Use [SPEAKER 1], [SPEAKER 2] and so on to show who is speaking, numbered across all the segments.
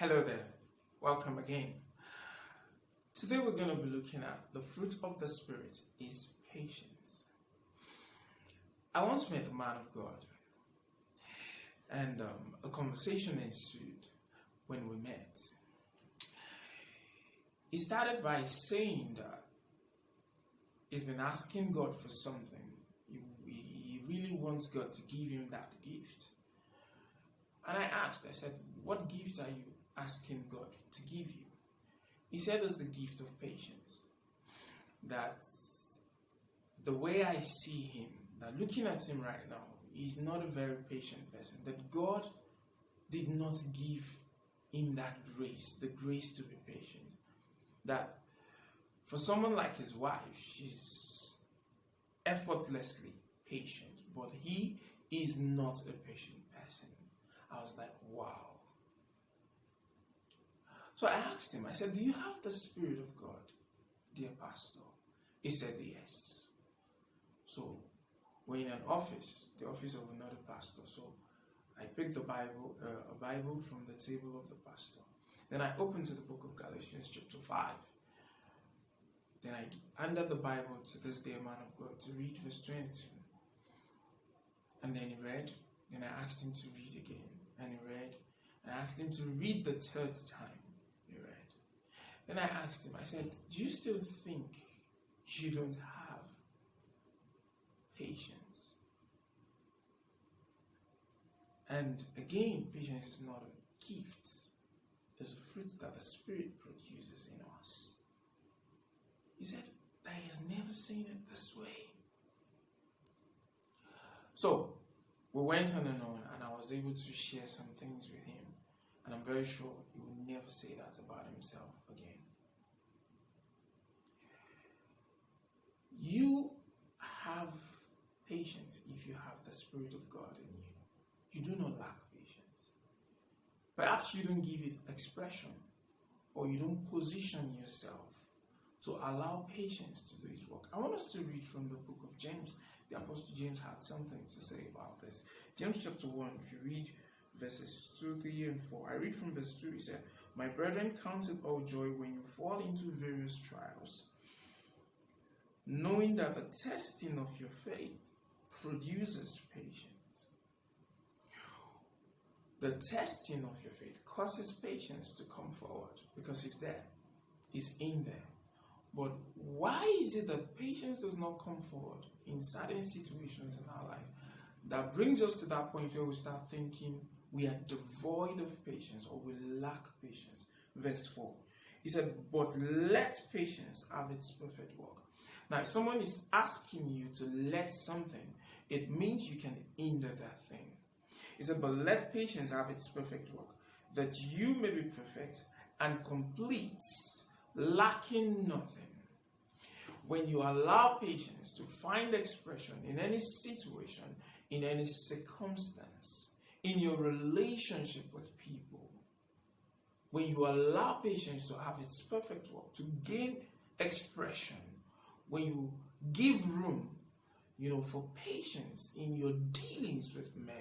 [SPEAKER 1] Hello there, welcome again. Today we're going to be looking at the fruit of the Spirit is patience. I once met a man of God and a conversation ensued when we met. He started by saying that he's been asking God for something. He really wants God to give him that gift. And I said, what gift are you asking God to give you? He said it's the gift of patience. That the way I see him, that looking at him right now, he's not a very patient person. That God did not give him that grace, the grace to be patient. That for someone like his wife, she's effortlessly patient, but he is not a patient person. I was like, wow. So I asked him, I said, do you have the Spirit of God, dear pastor? He said, yes. So we're in an office, the office of another pastor. So I picked a Bible from the table of the pastor. Then I opened to the book of Galatians chapter 5. Then I handed the Bible to this dear man of God to read verse 22. And then he read. Then I asked him to read again. And he read. I asked him to read the third time. He read. Then I asked him, I said, do you still think you don't have patience? And again, patience is not a gift. It's a fruit that the Spirit produces in us. He said that he has never seen it this way. So we went on, and I was able to share some things with him. And I'm very sure he will never say that about himself again. You have patience if you have the Spirit of God in you. You do not lack patience. Perhaps you don't give it expression, or you don't position yourself to allow patience to do its work. I want us to read from the book of James. The Apostle James had something to say about this. James chapter 1, if you read verses 2, 3, and 4. I read from verse 2, he said, my brethren, count it all joy when you fall into various trials, knowing that the testing of your faith produces patience. The testing of your faith causes patience to come forward because it's there. It's in there. But why is it that patience does not come forward in certain situations in our life? That brings us to that point where we start thinking we are devoid of patience or we lack patience. Verse 4. He said, but let patience have its perfect work. Now, if someone is asking you to let something, it means you can hinder that thing. He said, but let patience have its perfect work, that you may be perfect and complete, lacking nothing. When you allow patience to find expression in any situation, in any circumstance, in your relationship with people, when you allow patience to have its perfect work, to gain expression, when you give room, for patience in your dealings with men,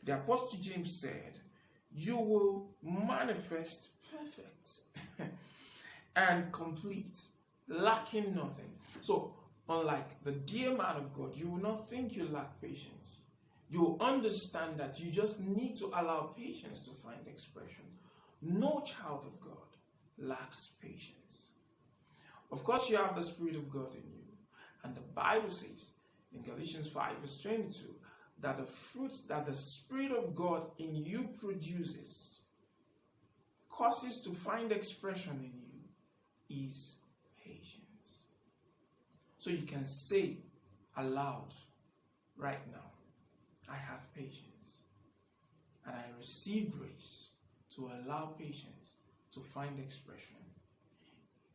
[SPEAKER 1] the Apostle James said, you will manifest perfect and complete, lacking nothing. So, unlike the dear man of God, you will not think you lack patience. You will understand that you just need to allow patience to find expression. No child of God lacks patience. Of course, you have the Spirit of God in you. And the Bible says in Galatians 5 verse 22 that the fruits that the Spirit of God in you produces, causes to find expression in you, is patience. So you can say aloud right now, I have patience. And I receive grace to allow patience to find expression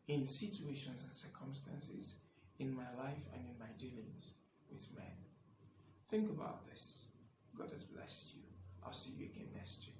[SPEAKER 1] in situations and circumstances in my life and in my dealings with men. Think about this. God has blessed you. I'll see you again next week.